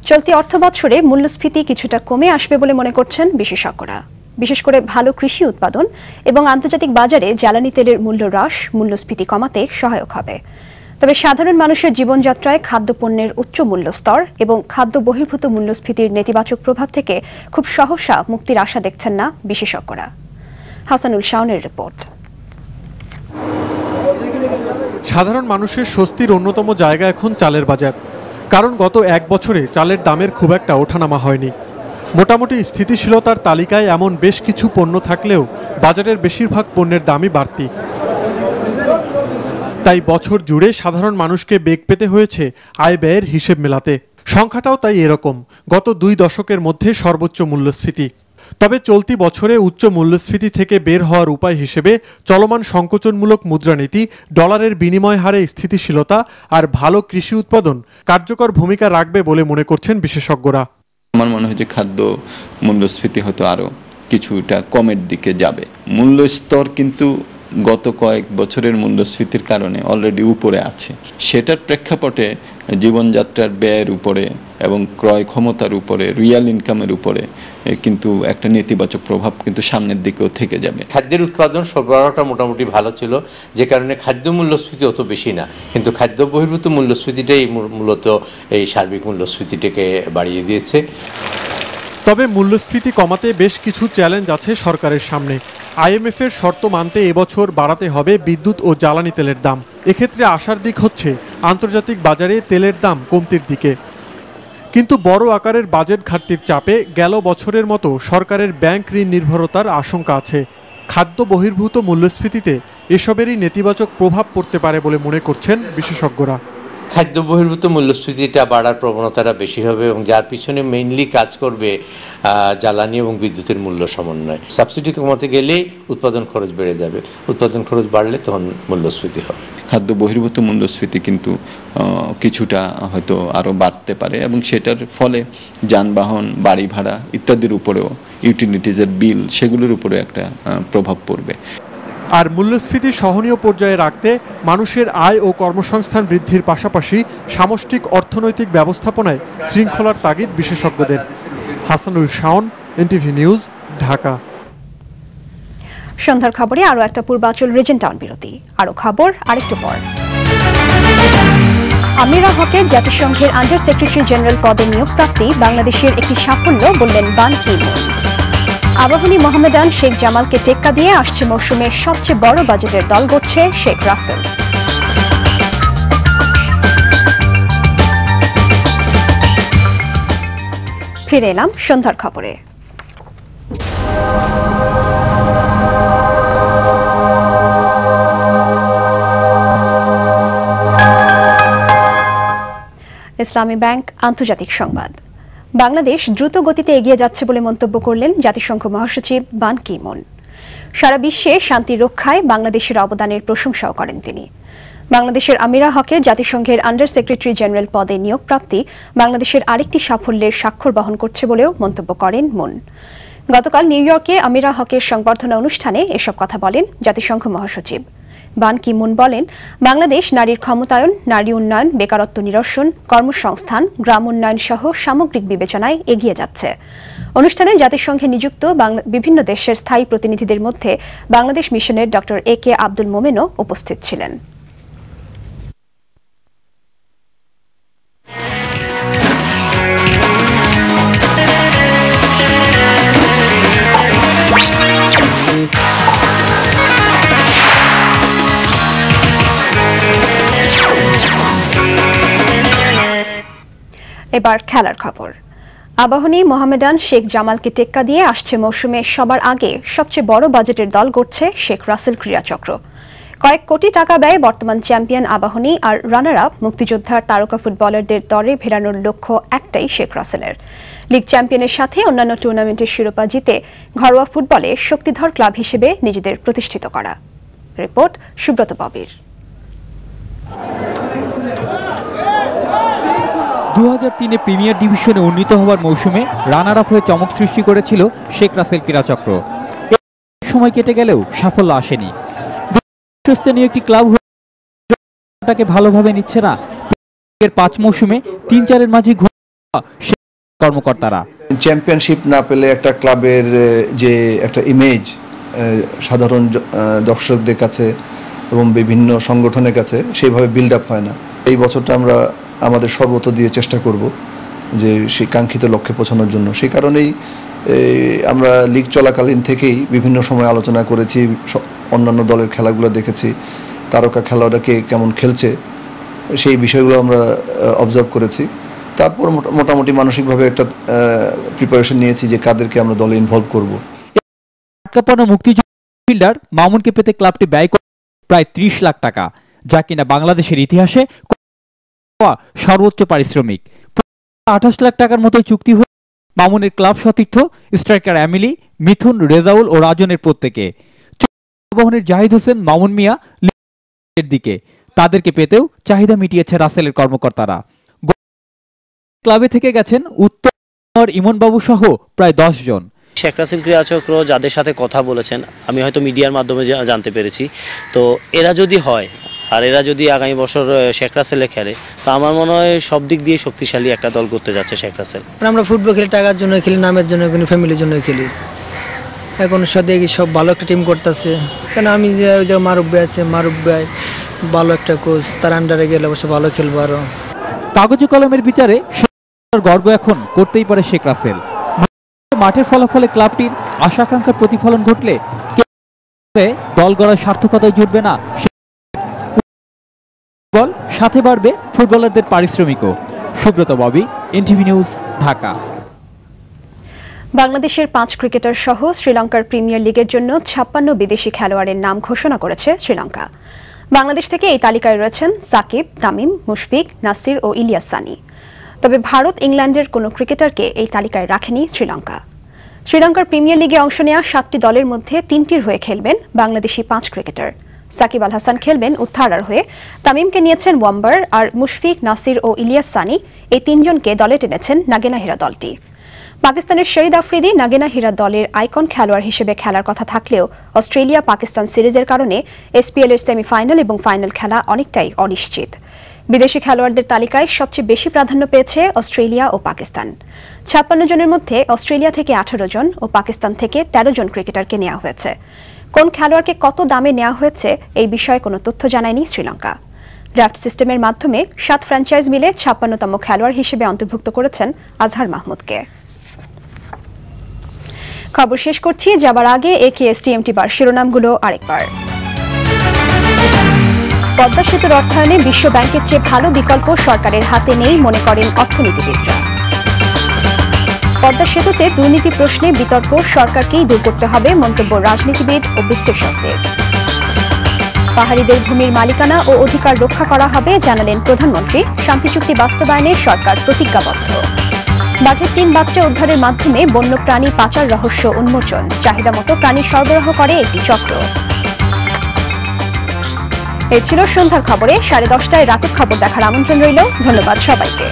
Speaker 1: চলতি অর্থবৎসরে মূল্যস্ফীতি কিছুটা কমে আসবে বলে মনে করছেন বিশেষজ্ঞরা। বিশেষ করে ভালো কৃষি উৎপাদন এবং আন্তর্জাতিক বাজারে জ্বালানি তেলের মূল্য হ্রাস মূল্যস্ফীতি কমাতে সহায়ক হবে। তবে সাধারণ মানুষের জীবনযাত্রায় খাদ্যপণ্যের উচ্চ মূল্যস্তর এবং খাদ্য বহির্ভূত মূল্যস্ফীতির নেতিবাচক প্রভাব থেকে খুব সহসা মুক্তির আশা দেখছেন না বিশেষজ্ঞরা। হাসানুল শাওনের রিপোর্ট।
Speaker 7: সাধারণ মানুষের স্বস্তির অন্যতম জায়গা এখন চালের বাজার। কারণ গত 1 বছরে চালের দামের খুব একটা ওঠানামা হয়নি। মোটামুটি স্থিতিশীলতার তালিকায় এমন বেশ কিছু পণ্য থাকলেও বাজারের বেশিরভাগ পণ্যের দামই বাড়তি। তাই বছর জুড়ে সাধারণ মানুষকে বেগ পেতে হয়েছে আয় ব্যয়ের হিসেব মেলাতে। সংখ্যাটাও তাই এরকম, গত 2 দশকের মধ্যে সর্বোচ্চ মূল্যস্ফীতি। তবে চলতি বছরে উচ্চ মূল্যস্ফীতি থেকে বের হওয়ার উপায় হিসেবে চলমান সংকোচনমূলক মুদ্রানীতি, ডলারের বিনিময় হারে স্থিতিশীলতা আর ভালো কৃষি উৎপাদন কার্যকর ভূমিকা রাখবে বলে মনে করছেন বিশেষজ্ঞরা।
Speaker 8: আমার মনে হয় যে খাদ্য মূল্যস্ফীতি হয়তো আরও কিছুটা কমের দিকে যাবে। মূল্যস্তর কিন্তু গত কয়েক বছরের মূল্যস্ফীতির কারণে অলরেডি উপরে আছে। সেটার প্রেক্ষাপটে জীবনযাত্রার ব্যয়ের উপরে এবং ক্রয় ক্ষমতার উপরে, রিয়াল ইনকামের উপরে কিন্তু একটা নেতিবাচক প্রভাব কিন্তু সামনের দিকেও থেকে যাবে।
Speaker 9: খাদ্যের উৎপাদন সরবরাহটা মোটামুটি ভালো ছিল, যে কারণে খাদ্য মূল্যস্ফীতি অত বেশি না, কিন্তু খাদ্য বহির্ভূত মূল্যস্ফীতিটাই মূলত এই সার্বিক মূল্যস্ফীতিটাকে বাড়িয়ে দিয়েছে।
Speaker 7: তবে মূল্যস্ফীতি কমাতে বেশ কিছু চ্যালেঞ্জ আছে সরকারের সামনে। আইএমএফ এর শর্ত মানতে এবছর বাড়াতে হবে বিদ্যুৎ ও জ্বালানি তেলের দাম। এক্ষেত্রে আশার দিক হচ্ছে আন্তর্জাতিক বাজারে তেলের দাম কমতির দিকে। কিন্তু বড় আকারের বাজেট ঘাটতির চাপে গেল বছরের মতো সরকারের ব্যাংক ঋণ নির্ভরতার আশঙ্কা আছে। খাদ্য বহির্ভূত মূল্যস্ফীতিতে এসবেরই নেতিবাচক প্রভাব পড়তে পারে বলে মনে করছেন বিশেষজ্ঞরা।
Speaker 9: খাদ্য বহির্ভূত মূল্যস্ফীতিটা বাড়ার প্রবণতাটা বেশি হবে এবং যার পিছনে মেইনলি কাজ করবে জ্বালানি এবং বিদ্যুতের মূল্য সমন্বয়। সাবসিডি কমাতে গেলেই উৎপাদন খরচ বেড়ে যাবে, উৎপাদন খরচ বাড়লে তখন মূল্যস্ফীতি হবে।
Speaker 8: খাদ্য বহির্ভূত মূল্যস্ফীতি কিন্তু কিছুটা হয়তো আরও বাড়তে পারে এবং সেটার ফলে যানবাহন, বাড়ি ভাড়া ইত্যাদির উপরেও, ইউটিলিটিজের বিল, সেগুলোর উপরে একটা প্রভাব পড়বে।
Speaker 7: আর মূল্যস্ফীতি সহনীয় পর্যায়ে রাখতে মানুষের আয় ও কর্মসংস্থান বৃদ্ধির পাশাপাশি সামষ্টিক অর্থনৈতিক ব্যবস্থাপনায় শৃঙ্খলার তাগিদ বিশেষজ্ঞদের। Hasanul Shaon, NTV news, Dhaka.
Speaker 1: সন্ধ্যার খবরে আরো একটা পূর্বাঞ্চল রিজন টাউন বিরতি। আরো খবর আরেকটু পর। আমিরা হকের জাতিসংঘের আন্ডার সেক্রেটারি জেনারেল পদে নিয়োগ প্রাপ্তি বাংলাদেশের একটি সাফল্য বললেন বান কি মুন। আবাহনী মোহামেডান শেখ জামালকে টেক্কা দিয়ে আসছে মৌসুমের সবচেয়ে বড় বাজেটের দল গড়ছে শেখ রাসেল। ফিরে এলাম সন্ধ্যার খবরে। ইসলামী ব্যাংক আন্তর্জাতিক সংবাদ। বাংলাদেশ দ্রুত গতিতে এগিয়ে যাচ্ছে বলে মন্তব্য করলেন জাতিসংঘ মহাসচিব বান কি মুন। সারা বিশ্বে শান্তি রক্ষায় বাংলাদেশের অবদানের প্রশংসাও করেন তিনি। বাংলাদেশের আমিরা হকের জাতিসংঘের আন্ডার সেক্রেটারি জেনারেল পদে নিয়োগ প্রাপ্তি বাংলাদেশের আরেকটি সাফল্যের স্বাক্ষর বহন করছে বলেও মন্তব্য করেন মুন। গতকাল নিউ ইয়র্কে আমিরা হকের সংবর্ধনা অনুষ্ঠানে এসব কথা বলেন জাতিসংঘ মহাসচিব। বান কি মুন বলেন, বাংলাদেশ নারীর ক্ষমতায়ন, নারী উন্নয়ন, বেকারত্ব নিরসন, কর্মসংস্থান, গ্রাম উন্নয়ন সহ সামগ্রিক বিবেচনায় এগিয়ে যাচ্ছে। অনুষ্ঠানে জাতিসংঘে নিযুক্ত বিভিন্ন দেশের স্থায়ী প্রতিনিধিদের মধ্যে বাংলাদেশ মিশনের ডক্টর এ কে আব্দুল মোমেনও উপস্থিত ছিলেন। এবার খেলার খবর। আবাহনী মোহামেডান শেখ জামালকে টেক্কা দিয়ে আসছে মৌসুমে সবার আগে সবচেয়ে বড় বাজেটের দল গড়ছে শেখ রাসেল ক্রীড়াচক্র। কয়েক কোটি টাকা ব্যয়ে বর্তমান চ্যাম্পিয়ন আবাহনী আর রানার আপ মুক্তিযোদ্ধার তারকা ফুটবলারদের দলে ফেরানোর লক্ষ্য একটাই শেখ রাসেলের, লিগ চ্যাম্পিয়নের সাথে অন্যান্য টুর্নামেন্টের শিরোপা জিতে ঘরোয়া ফুটবলে শক্তিধর ক্লাব হিসেবে নিজেদের প্রতিষ্ঠিত করা। রিপোর্ট সুব্রত ববির।
Speaker 10: 2003-এ প্রিমিয়ার ডিভিশনে উন্নীত হওয়ার মৌসুমে রানার আপ হয়ে চমক সৃষ্টি করেছিল শেখ রাসেল ক্রীড়াচক্র। সময় কেটে গেলেও সাফল্য আসেনি। স্থানীয় একটি ক্লাব তাকে ভালোভাবে নিচ্ছে না। 5 মৌসুমে 3-4-এর মাঝে কর্মকর্তারা
Speaker 11: চ্যাম্পিয়নশিপ না পেলে একটা ক্লাবের যে একটা ইমেজ সাধারণ দর্শকদের কাছে এবং বিভিন্ন সংগঠনের কাছে সেইভাবে বিল্ড আপ হয় না। এই বছরটা আমরা আমাদের সর্বত দিয়ে চেষ্টা করব যে সেই কাঙ্ক্ষিত লক্ষ্যে পৌঁছানোর জন্য। সেই কারণেই আমরা লিগ চলাকালীন থেকেই বিভিন্ন সময় আলোচনা করেছি, অন্যান্য দলের খেলাগুলো দেখেছি, তারকা খেলোয়াড়রা কে কেমন খেলছে সেই বিষয়গুলো আমরা অবজার্ভ করেছি। তারপর মোটামুটি মানসিকভাবে একটা প্রিপারেশন নিয়েছি যে কাদেরকে আমরা দলে ইনভলভ করব।
Speaker 10: মুক্তিযোদ্ধা ফিল্ডার মামুনকে পেতে ক্লাবটি ব্যয় করে প্রায় 30 লাখ টাকা, যা কিনা বাংলাদেশের ইতিহাসে সর্বোচ্চ পারিশ্রমিক। 28 লাখ টাকার মতো চুক্তি হয়ে মামুনের ক্লাব সতীর্থ স্ট্রাইকার এমিলি, মিথুন, রেজাউল ও রাজনের প্রত্যেকে। আবাহনীর জাহিদ হোসেন, মামুন মিয়া এর দিকে তাদেরকে পেতেও চাহিদা মিটিয়েছে রাসেলের কর্মকর্তারা। ক্লাবে থেকে গেছেন উত্তর ইমন বাবু সহ প্রায় 10 জন।
Speaker 12: শেখ রাসেল ক্রীড়াচক্র যাদের সাথে কথা বলেছেন, আমি হয়তো মিডিয়ার মাধ্যমে জানতে পেরেছি, তো এরা যদি হয় আর এরা যদি আগামী বছর শেখ রাসেলে খেলে, তো আমার মনে হয় সব দিক দিয়ে শক্তিশালী একটা দল করতে যাচ্ছে শেখ রাসেল।
Speaker 13: আমরা ফুটবল খেলি টাকার জন্য, খেলি নামের জন্য, কোনো ফ্যামিলির জন্য খেলি। এখন দেখি সব ভালো একটা টিম করতেছে, কারণ আমি যে মারুফ ভাই আছে, মারুফ ভাই ভালো একটা কোচ, তার আন্ডারে গেলে অবশ্য ভালো খেলবো। আরো
Speaker 10: কাগজে কলমের বিচারে গর্ব এখন করতেই পারে শেখ রাসেল। মাঠের ফলাফলে ক্লাবটির আশাকাঙ্ক্ষার প্রতিফলন ঘটলে দল গড়ার সার্থকতায় জুটবে না, সাথে বাড়বে ফুটবলারদের পারিশ্রমিকও। Subrata Bobby, NTV news, Dhaka.
Speaker 1: বাংলাদেশের 5 ক্রিকেটার সহ শ্রীলঙ্কার প্রিমিয়ার লিগের জন্য 56 বিদেশি খেলোয়াড়ের নাম ঘোষণা করেছে শ্রীলঙ্কা। বাংলাদেশ থেকে এই তালিকায় রয়েছেন সাকিব, তামিম, মুশফিক, নাসির ও ইলিয়াস সানি। তবে ভারত, ইংল্যান্ডের কোনো ক্রিকেটারকে এই তালিকায় রাখেনি শ্রীলঙ্কা। শ্রীলঙ্কার প্রিমিয়ার লিগে অংশ নেওয়া 7টি দলের মধ্যে 3টির হয়ে খেলবেন বাংলাদেশি 5 ক্রিকেটার। সাকিব আল হাসান খেলবেন উত্তরার হয়ে, তামিমকে নিয়েছেন ওয়াম্বার, আর মুশফিক, নাসির ও ইলিয়াস সানি এই 3 জনকে দলে টেনেছেন নাগিনা হীরা দলটি। পাকিস্তানের শহীদ আফ্রিদি নাগিনা হীরা দলের আইকন খেলোয়াড় হিসেবে খেলার কথা থাকলেও অস্ট্রেলিয়া পাকিস্তান সিরিজের কারণে এসপিএল এর সেমিফাইনাল এবং ফাইনাল খেলা অনেকটাই অনিশ্চিত। বিদেশি খেলোয়াড়দের তালিকায় সবচেয়ে বেশি প্রাধান্য পেয়েছে অস্ট্রেলিয়া ও পাকিস্তান। 56 জনের মধ্যে অস্ট্রেলিয়া থেকে 18 জন ও পাকিস্তান থেকে 13 জন ক্রিকেটারকে নেওয়া হয়েছে। কোন খেলোয়াড়কে কত দামে নেওয়া হয়েছে এই বিষয়ে কোনো তথ্য জানায়নি শ্রীলঙ্কা। ড্রাফট সিস্টেমের মাধ্যমে 7 ফ্র্যাঞ্চাইজ মিলে 56তম খেলোয়াড় হিসেবে অন্তর্ভুক্ত করেছেন আজহার মাহমুদকে। খবর শেষ করছি, যাবার আগে একেএসটিএমটি বার শিরোনামগুলো আরেকবার। পদ্মা সেতুর অর্থায়নে বিশ্ব ব্যাংকের চেয়ে ভালো বিকল্প সরকারের হাতে নেই মনে করেন অর্থনীতিবিদরা। পদ্মা সেতুতে দুর্নীতি প্রশ্নে বিতর্ক সরকারকেই দূর করতে হবে মন্তব্য রাজনীতিবিদ ও বিশ্লেষকদের। পাহাড়িদের ভূমির মালিকানা ও অধিকার রক্ষা করা হবে জানালেন প্রধানমন্ত্রী। শান্তি চুক্তি বাস্তবায়নে সরকার প্রতিজ্ঞাবদ্ধ। বাঘের 3 বাচ্চা উদ্ধারের মাধ্যমে বন্য প্রাণী পাচার রহস্য উন্মোচন। চাহিদা মতো প্রাণী সরবরাহ করে একটি চক্র। এই ছিল সন্ধ্যার খবরে। 10:30টায় রাতের খবর দেখার আমন্ত্রণ রইল। ধন্যবাদ সবাইকে।